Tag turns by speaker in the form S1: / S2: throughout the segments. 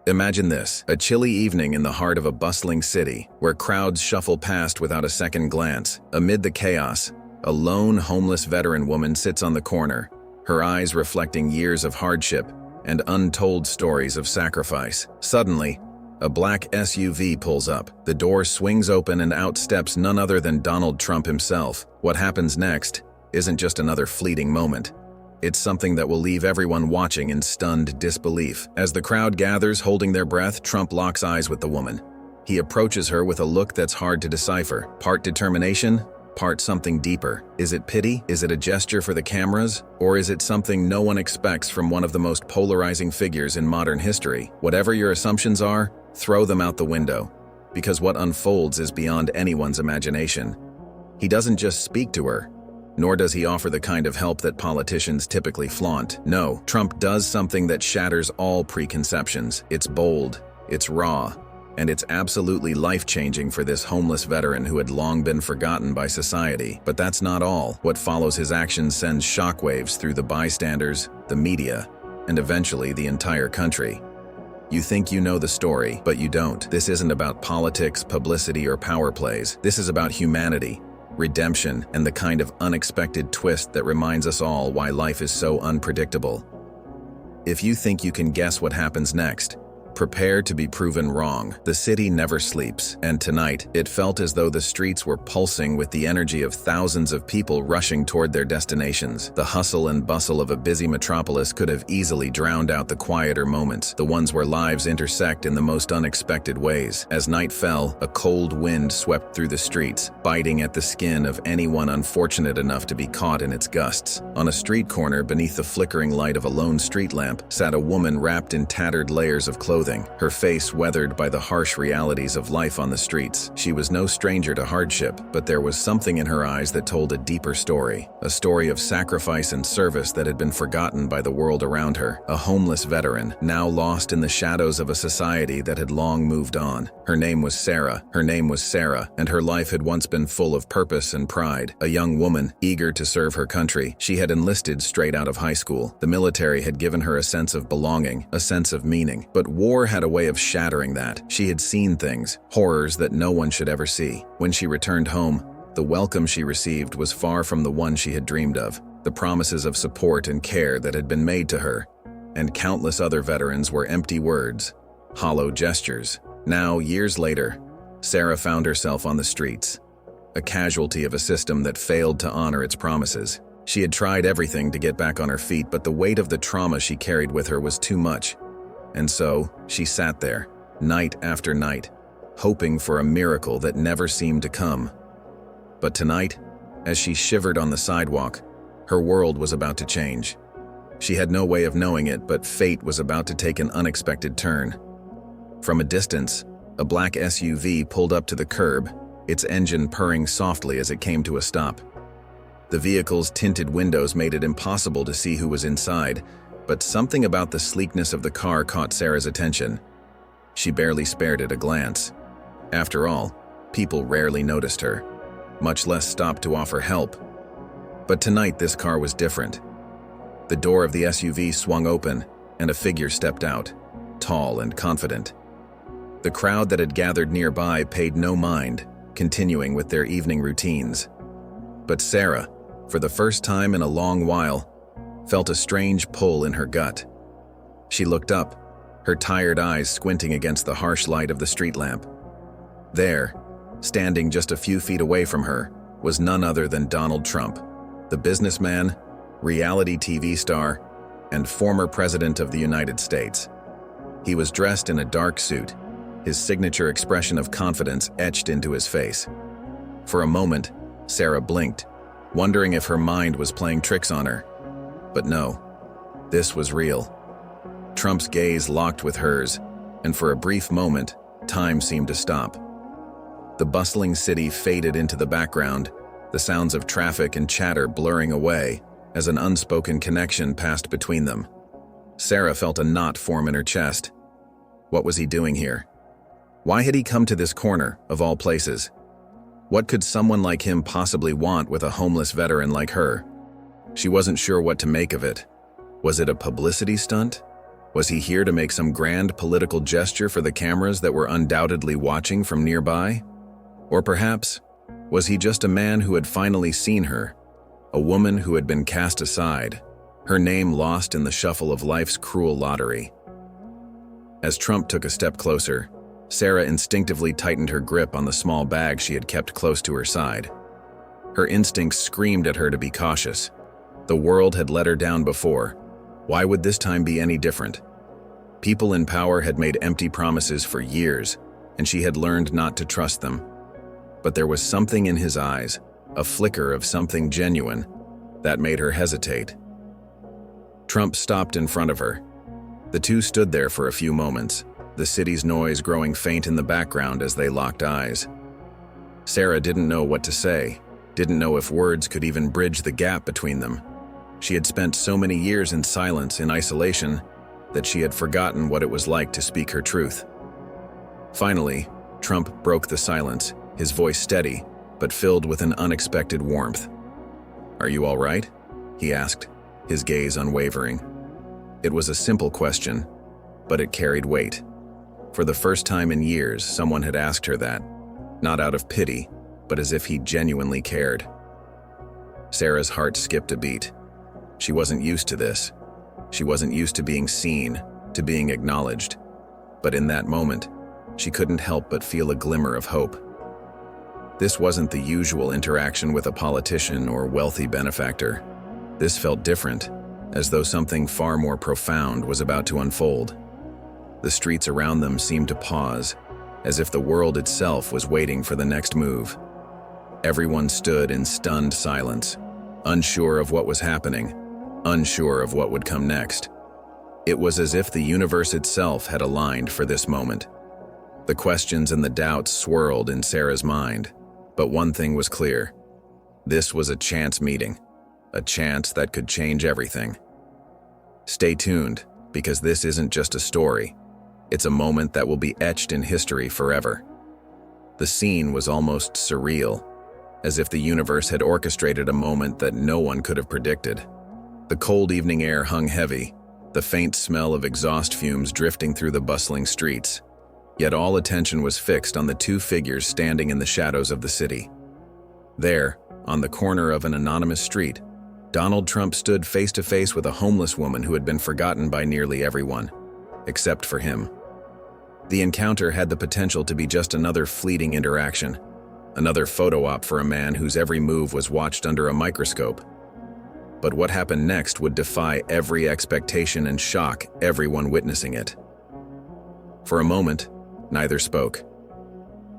S1: Imagine this, a chilly evening in the heart of a bustling city, where crowds shuffle past without a second glance. Amid the chaos, a lone, homeless veteran woman sits on the corner, her eyes reflecting years of hardship and untold stories of sacrifice. Suddenly, a black SUV pulls up. The door swings open and out steps none other than Donald Trump himself. What happens next isn't just another fleeting moment. It's something that will leave everyone watching in stunned disbelief. As the crowd gathers, holding their breath, Trump locks eyes with the woman. He approaches her with a look that's hard to decipher. Part determination, part something deeper. Is it pity? Is it a gesture for the cameras? Or is it something no one expects from one of the most polarizing figures in modern history? Whatever your assumptions are, throw them out the window, because what unfolds is beyond anyone's imagination. He doesn't just speak to her, nor does he offer the kind of help that politicians typically flaunt. No, Trump does something that shatters all preconceptions. It's bold, it's raw, and it's absolutely life-changing for this homeless veteran who had long been forgotten by society. But that's not all. What follows his actions sends shockwaves through the bystanders, the media, and eventually the entire country. You think you know the story, but you don't. This isn't about politics, publicity, or power plays. This is about humanity, redemption, and the kind of unexpected twist that reminds us all why life is so unpredictable. If you think you can guess what happens next, prepare to be proven wrong. The city never sleeps, and tonight, it felt as though the streets were pulsing with the energy of thousands of people rushing toward their destinations. The hustle and bustle of a busy metropolis could have easily drowned out the quieter moments, the ones where lives intersect in the most unexpected ways. As night fell, a cold wind swept through the streets, biting at the skin of anyone unfortunate enough to be caught in its gusts. On a street corner, beneath the flickering light of a lone street lamp, sat a woman wrapped in tattered layers of clothing, her face weathered by the harsh realities of life on the streets. She was no stranger to hardship, but there was something in her eyes that told a deeper story, a story of sacrifice and service that had been forgotten by the world around her. A homeless veteran, now lost in the shadows of a society that had long moved on. Her name was Sarah. And her life had once been full of purpose and pride. A young woman, eager to serve her country. She had enlisted straight out of high school. The military had given her a sense of belonging, a sense of meaning. But war had a way of shattering that. She had seen things, horrors that no one should ever see. When she returned home, the welcome she received was far from the one she had dreamed of. The promises of support and care that had been made to her, and countless other veterans, were empty words, hollow gestures. Now, years later, Sarah found herself on the streets, a casualty of a system that failed to honor its promises. She had tried everything to get back on her feet, but the weight of the trauma she carried with her was too much. And so, she sat there, night after night, hoping for a miracle that never seemed to come. But tonight, as she shivered on the sidewalk, her world was about to change. She had no way of knowing it, but fate was about to take an unexpected turn. From a distance, a black SUV pulled up to the curb, its engine purring softly as it came to a stop. The vehicle's tinted windows made it impossible to see who was inside, but something about the sleekness of the car caught Sarah's attention. She barely spared it a glance. After all, people rarely noticed her, much less stopped to offer help. But tonight this car was different. The door of the SUV swung open, and a figure stepped out, tall and confident. The crowd that had gathered nearby paid no mind, continuing with their evening routines. But Sarah, for the first time in a long while, felt a strange pull in her gut. She looked up, her tired eyes squinting against the harsh light of the street lamp. There, standing just a few feet away from her, was none other than Donald Trump, the businessman, reality TV star, and former president of the United States. He was dressed in a dark suit, his signature expression of confidence etched into his face. For a moment, Sarah blinked, wondering if her mind was playing tricks on her. But no, this was real. Trump's gaze locked with hers, and for a brief moment, time seemed to stop. The bustling city faded into the background, the sounds of traffic and chatter blurring away as an unspoken connection passed between them. Sarah felt a knot form in her chest. What was he doing here? Why had he come to this corner, of all places? What could someone like him possibly want with a homeless veteran like her? She wasn't sure what to make of it. Was it a publicity stunt? Was he here to make some grand political gesture for the cameras that were undoubtedly watching from nearby? Or perhaps, was he just a man who had finally seen her, a woman who had been cast aside, her name lost in the shuffle of life's cruel lottery? As Trump took a step closer, Sarah instinctively tightened her grip on the small bag she had kept close to her side. Her instincts screamed at her to be cautious. The world had let her down before. Why would this time be any different? People in power had made empty promises for years, and she had learned not to trust them. But there was something in his eyes, a flicker of something genuine, that made her hesitate. Trump stopped in front of her. The two stood there for a few moments, the city's noise growing faint in the background as they locked eyes. Sarah didn't know what to say, didn't know if words could even bridge the gap between them. She had spent so many years in silence, in isolation, that she had forgotten what it was like to speak her truth. Finally, Trump broke the silence, his voice steady, but filled with an unexpected warmth. "Are you all right?" he asked, his gaze unwavering. It was a simple question, but it carried weight. For the first time in years, someone had asked her that, not out of pity, but as if he genuinely cared. Sarah's heart skipped a beat. She wasn't used to this. She wasn't used to being seen, to being acknowledged. But in that moment, she couldn't help but feel a glimmer of hope. This wasn't the usual interaction with a politician or wealthy benefactor. This felt different, as though something far more profound was about to unfold. The streets around them seemed to pause, as if the world itself was waiting for the next move. Everyone stood in stunned silence, unsure of what was happening, unsure of what would come next. It was as if the universe itself had aligned for this moment. The questions and the doubts swirled in Sarah's mind, but one thing was clear. This was a chance meeting, a chance that could change everything. Stay tuned, because this isn't just a story. It's a moment that will be etched in history forever. The scene was almost surreal, as if the universe had orchestrated a moment that no one could have predicted. The cold evening air hung heavy, the faint smell of exhaust fumes drifting through the bustling streets. Yet all attention was fixed on the two figures standing in the shadows of the city. There, on the corner of an anonymous street, Donald Trump stood face to face with a homeless woman who had been forgotten by nearly everyone, except for him. The encounter had the potential to be just another fleeting interaction, another photo op for a man whose every move was watched under a microscope. But what happened next would defy every expectation and shock everyone witnessing it. For a moment, neither spoke.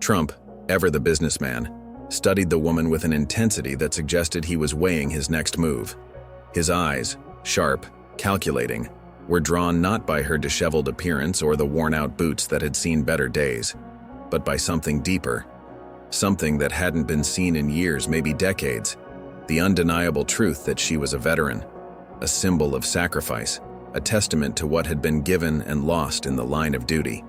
S1: Trump, ever the businessman, studied the woman with an intensity that suggested he was weighing his next move. His eyes, sharp, calculating, were drawn not by her disheveled appearance or the worn-out boots that had seen better days, but by something deeper, something that hadn't been seen in years, maybe decades, the undeniable truth that she was a veteran, a symbol of sacrifice, a testament to what had been given and lost in the line of duty.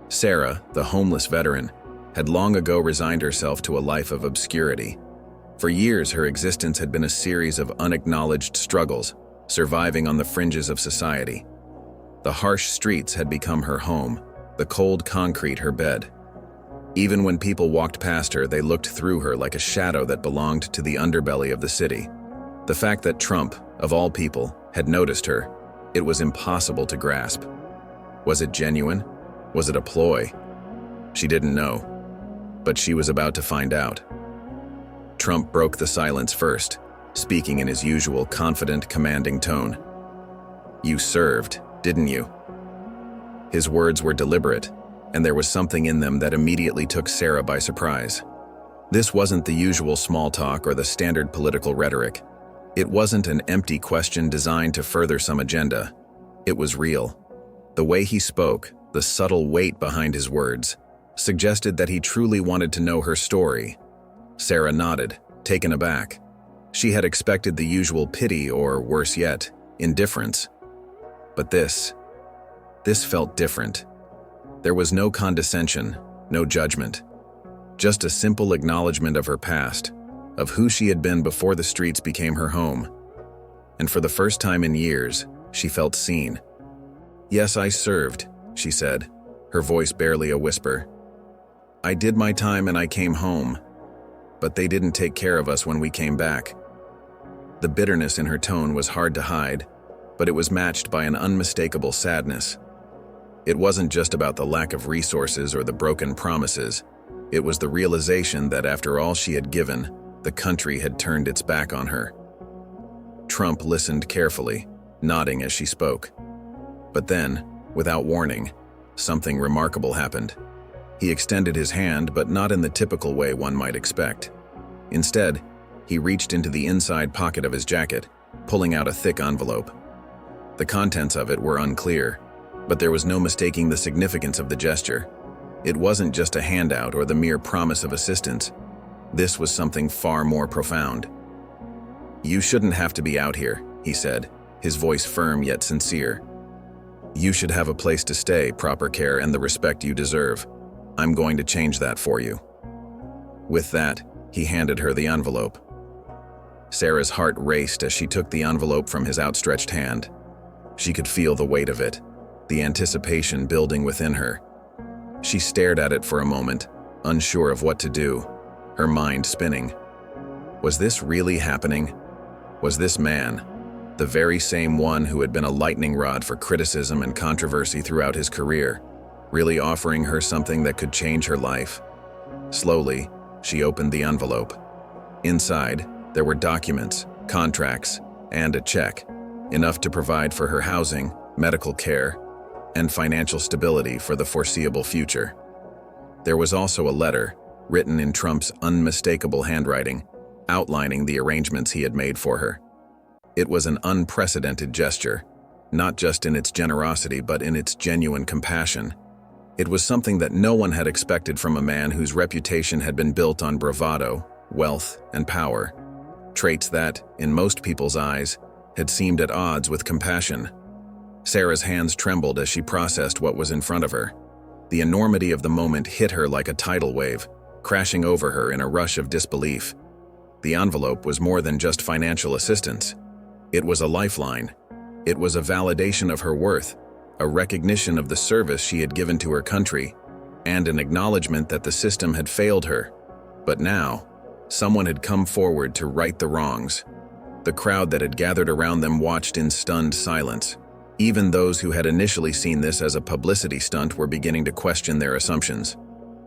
S1: Sarah, the homeless veteran, had long ago resigned herself to a life of obscurity. For years, her existence had been a series of unacknowledged struggles, surviving on the fringes of society. The harsh streets had become her home, the cold concrete her bed. Even when people walked past her, they looked through her like a shadow that belonged to the underbelly of the city. The fact that Trump, of all people, had noticed her, it was impossible to grasp. Was it genuine? Was it a ploy? She didn't know, but she was about to find out. Trump broke the silence first, speaking in his usual confident, commanding tone. "You served, didn't you?" His words were deliberate, and there was something in them that immediately took Sarah by surprise. This wasn't the usual small talk or the standard political rhetoric. It wasn't an empty question designed to further some agenda. It was real. The way he spoke, the subtle weight behind his words, suggested that he truly wanted to know her story. Sarah nodded, taken aback. She had expected the usual pity or, worse yet, indifference. But this felt different. There was no condescension, no judgment. Just a simple acknowledgement of her past, of who she had been before the streets became her home. And for the first time in years, she felt seen. "Yes, I served," she said, her voice barely a whisper. "I did my time and I came home. But they didn't take care of us when we came back." The bitterness in her tone was hard to hide, but it was matched by an unmistakable sadness. It wasn't just about the lack of resources or the broken promises. It was the realization that after all she had given, the country had turned its back on her. Trump listened carefully, nodding as she spoke. But then, without warning, something remarkable happened. He extended his hand, but not in the typical way one might expect. Instead, he reached into the inside pocket of his jacket, pulling out a thick envelope. The contents of it were unclear, but there was no mistaking the significance of the gesture. It wasn't just a handout or the mere promise of assistance. This was something far more profound. "You shouldn't have to be out here," he said, his voice firm yet sincere. "You should have a place to stay, proper care, and the respect you deserve. I'm going to change that for you." With that, he handed her the envelope. Sarah's heart raced as she took the envelope from his outstretched hand. She could feel the weight of it, the anticipation building within her. She stared at it for a moment, unsure of what to do, her mind spinning. Was this really happening? Was this man, the very same one who had been a lightning rod for criticism and controversy throughout his career, really offering her something that could change her life? Slowly, she opened the envelope. Inside, there were documents, contracts, and a check, enough to provide for her housing, medical care, and financial stability for the foreseeable future. There was also a letter, written in Trump's unmistakable handwriting, outlining the arrangements he had made for her. It was an unprecedented gesture, not just in its generosity but in its genuine compassion. It was something that no one had expected from a man whose reputation had been built on bravado, wealth, and power, traits that, in most people's eyes, had seemed at odds with compassion. Sarah's hands trembled as she processed what was in front of her. The enormity of the moment hit her like a tidal wave, crashing over her in a rush of disbelief. The envelope was more than just financial assistance. It was a lifeline. It was a validation of her worth, a recognition of the service she had given to her country, and an acknowledgement that the system had failed her. But now, someone had come forward to right the wrongs. The crowd that had gathered around them watched in stunned silence. Even those who had initially seen this as a publicity stunt were beginning to question their assumptions.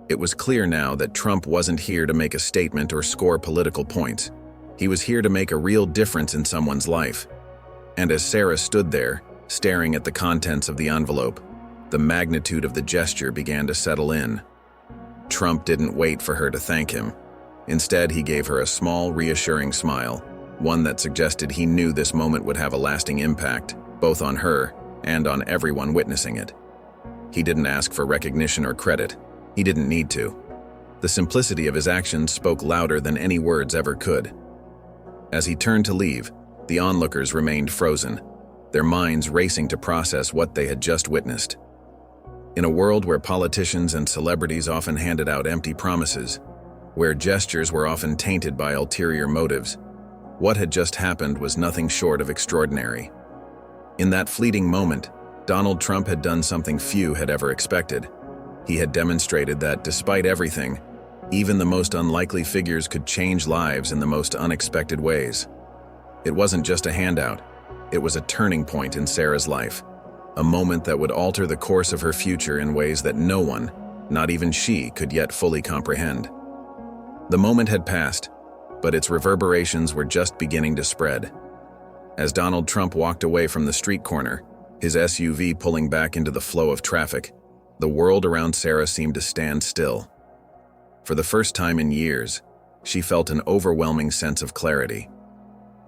S1: It was clear now that Trump wasn't here to make a statement or score political points. He was here to make a real difference in someone's life. And as Sarah stood there, staring at the contents of the envelope, the magnitude of the gesture began to settle in. Trump didn't wait for her to thank him. Instead, he gave her a small, reassuring smile, one that suggested he knew this moment would have a lasting impact, both on her and on everyone witnessing it. He didn't ask for recognition or credit. He didn't need to. The simplicity of his actions spoke louder than any words ever could. As he turned to leave, the onlookers remained frozen, their minds racing to process what they had just witnessed. In a world where politicians and celebrities often handed out empty promises, where gestures were often tainted by ulterior motives, what had just happened was nothing short of extraordinary. In that fleeting moment, Donald Trump had done something few had ever expected. He had demonstrated that, despite everything, even the most unlikely figures could change lives in the most unexpected ways. It wasn't just a handout. It was a turning point in Sarah's life, a moment that would alter the course of her future in ways that no one, not even she, could yet fully comprehend. The moment had passed, but its reverberations were just beginning to spread. As Donald Trump walked away from the street corner, his SUV pulling back into the flow of traffic, the world around Sarah seemed to stand still. For the first time in years, she felt an overwhelming sense of clarity.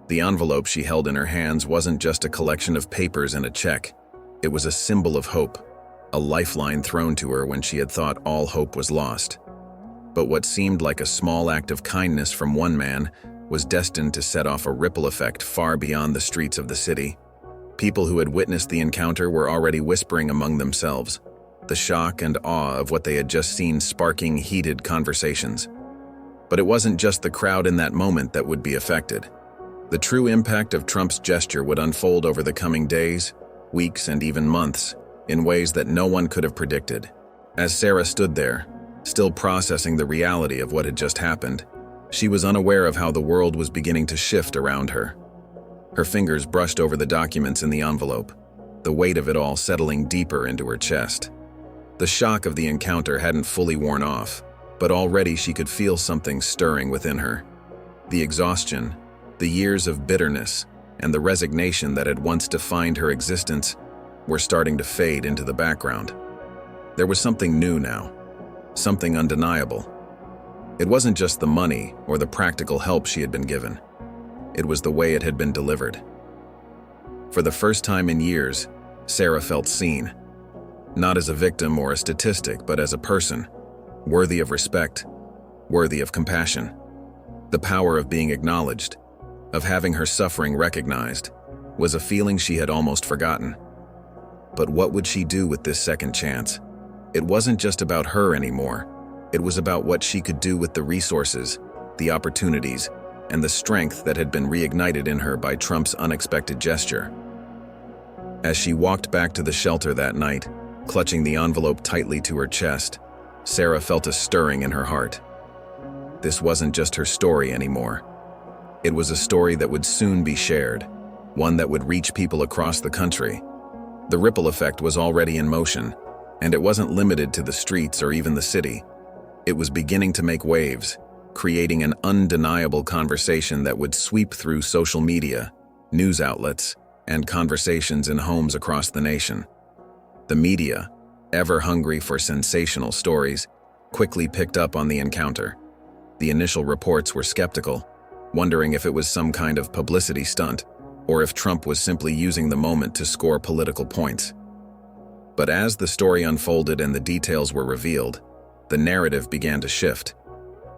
S1: The envelope she held in her hands wasn't just a collection of papers and a check. It was a symbol of hope, a lifeline thrown to her when she had thought all hope was lost. But what seemed like a small act of kindness from one man was destined to set off a ripple effect far beyond the streets of the city. People who had witnessed the encounter were already whispering among themselves, the shock and awe of what they had just seen sparking heated conversations. But it wasn't just the crowd in that moment that would be affected. The true impact of Trump's gesture would unfold over the coming days, weeks, and even months. in ways that no one could have predicted. As Sarah stood there, still processing the reality of what had just happened, she was unaware of how the world was beginning to shift around her. Her fingers brushed over the documents in the envelope, the weight of it all settling deeper into her chest. The shock of the encounter hadn't fully worn off, but already she could feel something stirring within her. The exhaustion, the years of bitterness, and the resignation that had once defined her existence were starting to fade into the background. There was something new now, something undeniable. It wasn't just the money or the practical help she had been given. It was the way it had been delivered. For the first time in years, Sarah felt seen. Not as a victim or a statistic, but as a person, worthy of respect, worthy of compassion. The power of being acknowledged, of having her suffering recognized, was a feeling she had almost forgotten. But what would she do with this second chance? It wasn't just about her anymore. It was about what she could do with the resources, the opportunities, and the strength that had been reignited in her by Trump's unexpected gesture. As she walked back to the shelter that night, clutching the envelope tightly to her chest, Sarah felt a stirring in her heart. This wasn't just her story anymore. It was a story that would soon be shared, one that would reach people across the country. The ripple effect was already in motion, and it wasn't limited to the streets or even the city. It was beginning to make waves, creating an undeniable conversation that would sweep through social media, news outlets, and conversations in homes across the nation. The media, ever hungry for sensational stories, quickly picked up on the encounter. The initial reports were skeptical, wondering if it was some kind of publicity stunt, or if Trump was simply using the moment to score political points. But as the story unfolded and the details were revealed, the narrative began to shift.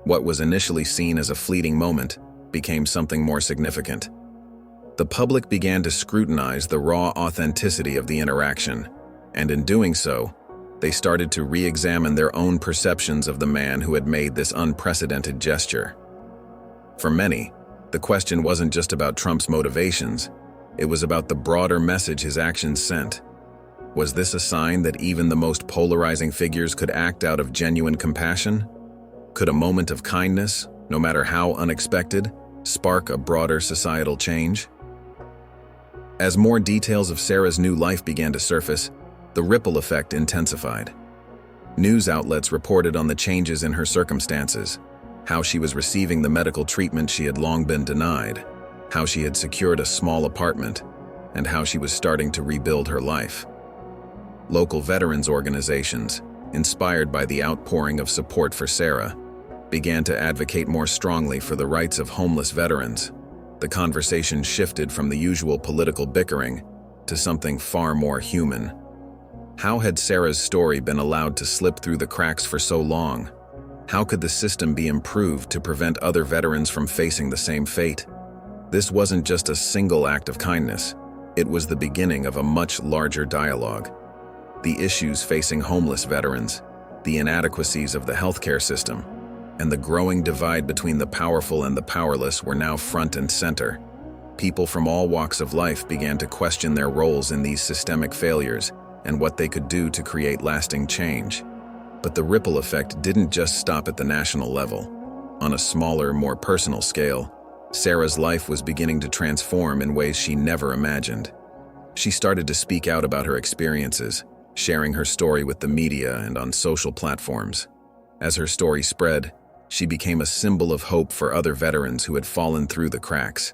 S1: What was initially seen as a fleeting moment became something more significant. The public began to scrutinize the raw authenticity of the interaction, and in doing so, they started to re-examine their own perceptions of the man who had made this unprecedented gesture. For many, the question wasn't just about Trump's motivations, it was about the broader message his actions sent. Was this a sign that even the most polarizing figures could act out of genuine compassion? Could a moment of kindness, no matter how unexpected, spark a broader societal change? As more details of Sarah's new life began to surface, the ripple effect intensified. News outlets reported on the changes in her circumstances, how she was receiving the medical treatment she had long been denied, how she had secured a small apartment, and how she was starting to rebuild her life. Local veterans organizations, inspired by the outpouring of support for Sarah, began to advocate more strongly for the rights of homeless veterans. The conversation shifted from the usual political bickering to something far more human. How had Sarah's story been allowed to slip through the cracks for so long? How could the system be improved to prevent other veterans from facing the same fate? This wasn't just a single act of kindness. It was the beginning of a much larger dialogue. The issues facing homeless veterans, the inadequacies of the healthcare system, and the growing divide between the powerful and the powerless were now front and center. People from all walks of life began to question their roles in these systemic failures and what they could do to create lasting change. But the ripple effect didn't just stop at the national level. On a smaller, more personal scale, Sarah's life was beginning to transform in ways she never imagined. She started to speak out about her experiences, sharing her story with the media and on social platforms. As her story spread, she became a symbol of hope for other veterans who had fallen through the cracks.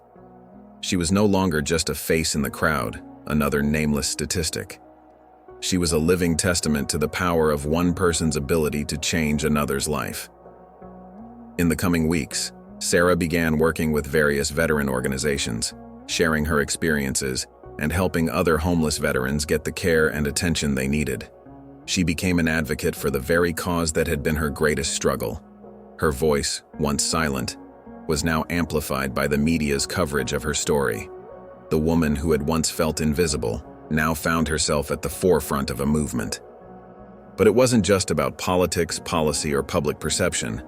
S1: She was no longer just a face in the crowd, another nameless statistic. She was a living testament to the power of one person's ability to change another's life. In the coming weeks, Sarah began working with various veteran organizations, sharing her experiences and helping other homeless veterans get the care and attention they needed. She became an advocate for the very cause that had been her greatest struggle. Her voice, once silent, was now amplified by the media's coverage of her story. The woman who had once felt invisible now found herself at the forefront of a movement. But it wasn't just about politics, policy, or public perception.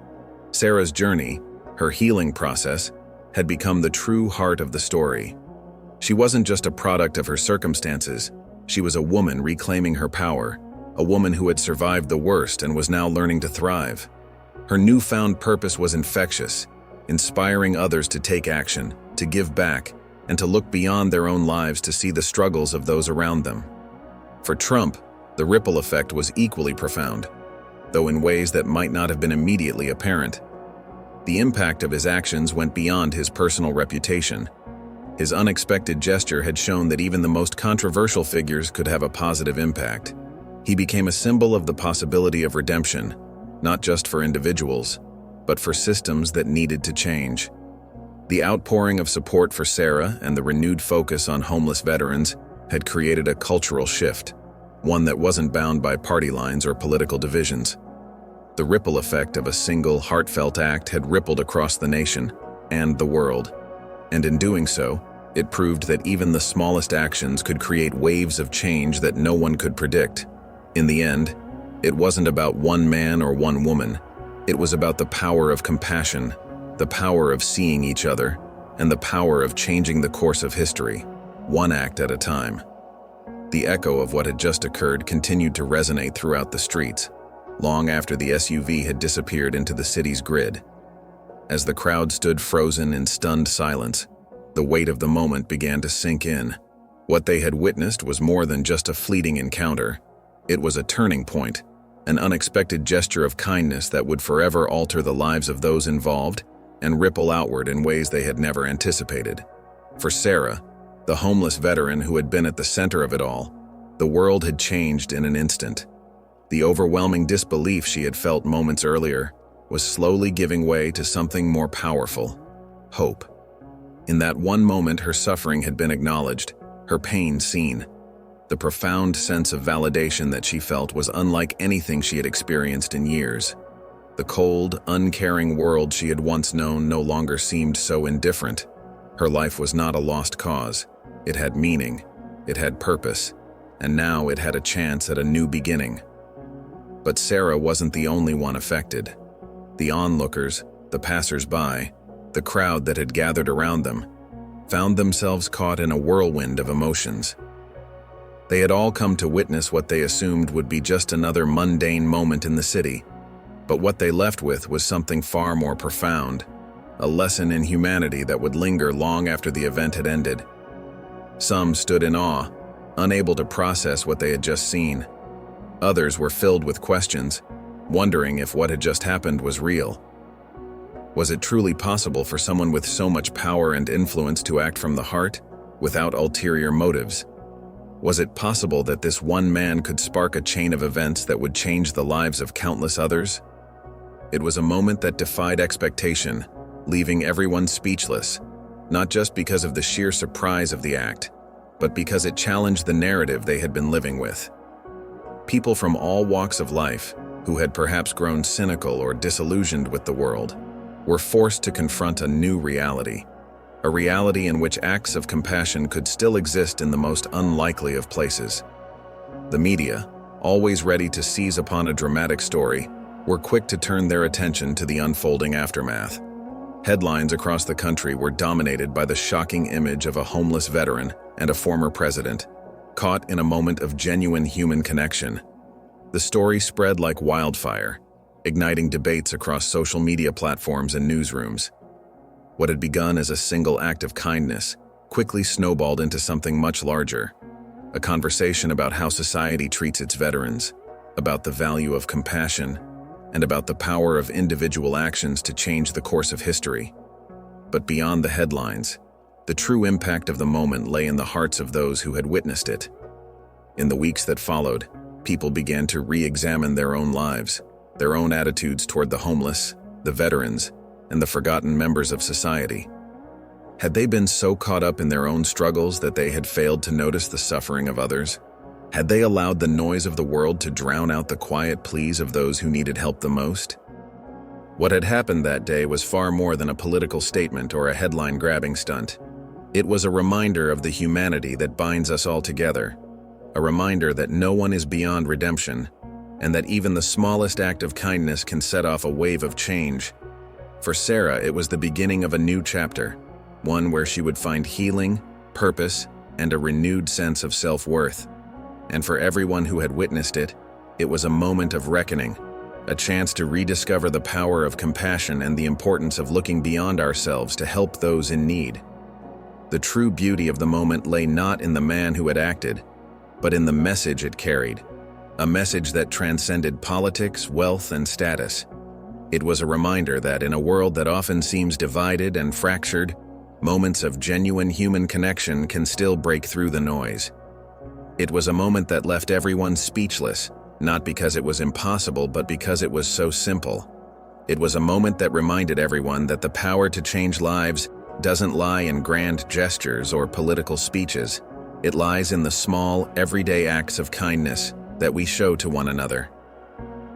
S1: Sarah's journey, her healing process, had become the true heart of the story. She wasn't just a product of her circumstances, She was a woman reclaiming her power, a woman who had survived the worst and was now learning to thrive. Her newfound purpose was infectious, inspiring others to take action, to give back, and to look beyond their own lives to see the struggles of those around them. For Trump, the ripple effect was equally profound, though in ways that might not have been immediately apparent. The impact of his actions went beyond his personal reputation. His unexpected gesture had shown that even the most controversial figures could have a positive impact. He became a symbol of the possibility of redemption, not just for individuals, but for systems that needed to change. The outpouring of support for Sarah and the renewed focus on homeless veterans had created a cultural shift, one that wasn't bound by party lines or political divisions. The ripple effect of a single heartfelt act had rippled across the nation and the world, and in doing so, it proved that even the smallest actions could create waves of change that no one could predict. In the end, it wasn't about one man or one woman. It was about the power of compassion, the power of seeing each other, and the power of changing the course of history, one act at a time. The echo of what had just occurred continued to resonate throughout the streets, long after the SUV had disappeared into the city's grid. As the crowd stood frozen in stunned silence, the weight of the moment began to sink in. What they had witnessed was more than just a fleeting encounter. It was a turning point, an unexpected gesture of kindness that would forever alter the lives of those involved and ripple outward in ways they had never anticipated. For Sarah, the homeless veteran who had been at the center of it all, the world had changed in an instant. The overwhelming disbelief she had felt moments earlier was slowly giving way to something more powerful: hope. In that one moment, her suffering had been acknowledged, her pain seen. The profound sense of validation that she felt was unlike anything she had experienced in years. The cold, uncaring world she had once known no longer seemed so indifferent. Her life was not a lost cause. It had meaning, it had purpose, and now it had a chance at a new beginning. But Sarah wasn't the only one affected. The onlookers, the passers-by, the crowd that had gathered around them, found themselves caught in a whirlwind of emotions. They had all come to witness what they assumed would be just another mundane moment in the city. But what they left with was something far more profound, a lesson in humanity that would linger long after the event had ended. Some stood in awe, unable to process what they had just seen. Others were filled with questions, wondering if what had just happened was real. Was it truly possible for someone with so much power and influence to act from the heart, without ulterior motives? Was it possible that this one man could spark a chain of events that would change the lives of countless others? It was a moment that defied expectation, leaving everyone speechless, not just because of the sheer surprise of the act, but because it challenged the narrative they had been living with. People from all walks of life, who had perhaps grown cynical or disillusioned with the world, were forced to confront a new reality, a reality in which acts of compassion could still exist in the most unlikely of places. The media, always ready to seize upon a dramatic story, were quick to turn their attention to the unfolding aftermath. Headlines across the country were dominated by the shocking image of a homeless veteran and a former president, caught in a moment of genuine human connection. The story spread like wildfire, igniting debates across social media platforms and newsrooms. What had begun as a single act of kindness quickly snowballed into something much larger, a conversation about how society treats its veterans, about the value of compassion, and about the power of individual actions to change the course of history. But beyond the headlines, the true impact of the moment lay in the hearts of those who had witnessed it. In the weeks that followed, people began to re-examine their own lives, their own attitudes toward the homeless, the veterans, and the forgotten members of society. Had they been so caught up in their own struggles that they had failed to notice the suffering of others? Had they allowed the noise of the world to drown out the quiet pleas of those who needed help the most? What had happened that day was far more than a political statement or a headline-grabbing stunt. It was a reminder of the humanity that binds us all together, a reminder that no one is beyond redemption, and that even the smallest act of kindness can set off a wave of change. For Sarah, it was the beginning of a new chapter, one where she would find healing, purpose, and a renewed sense of self-worth. And for everyone who had witnessed it, it was a moment of reckoning, a chance to rediscover the power of compassion and the importance of looking beyond ourselves to help those in need. The true beauty of the moment lay not in the man who had acted, but in the message it carried, a message that transcended politics, wealth, and status. It was a reminder that in a world that often seems divided and fractured, moments of genuine human connection can still break through the noise. It was a moment that left everyone speechless, not because it was impossible, but because it was so simple. It was a moment that reminded everyone that the power to change lives doesn't lie in grand gestures or political speeches. It lies in the small, everyday acts of kindness that we show to one another.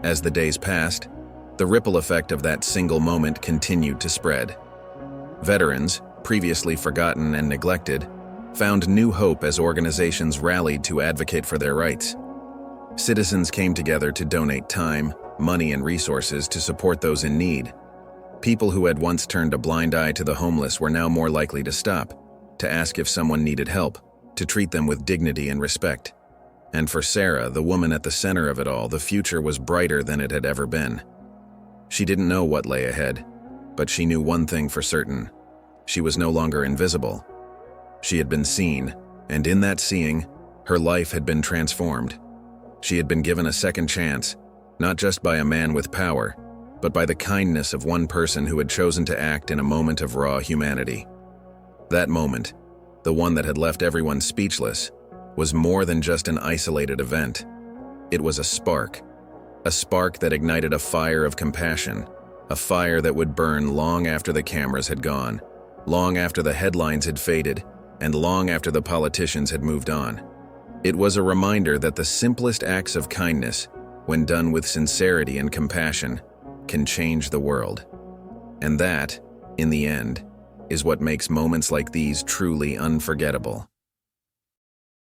S1: As the days passed, the ripple effect of that single moment continued to spread. Veterans, previously forgotten and neglected, found new hope as organizations rallied to advocate for their rights. Citizens came together to donate time, money, and resources to support those in need. People who had once turned a blind eye to the homeless were now more likely to stop, to ask if someone needed help, to treat them with dignity and respect. And for Sarah, the woman at the center of it all, the future was brighter than it had ever been. She didn't know what lay ahead, but she knew one thing for certain. She was no longer invisible. She had been seen, and in that seeing, her life had been transformed. She had been given a second chance, not just by a man with power, but by the kindness of one person who had chosen to act in a moment of raw humanity. That moment, the one that had left everyone speechless, was more than just an isolated event. It was a spark that ignited a fire of compassion, a fire that would burn long after the cameras had gone, long after the headlines had faded, and long after the politicians had moved on. It was a reminder that the simplest acts of kindness, when done with sincerity and compassion, can change the world. And that, in the end, is what makes moments like these truly unforgettable.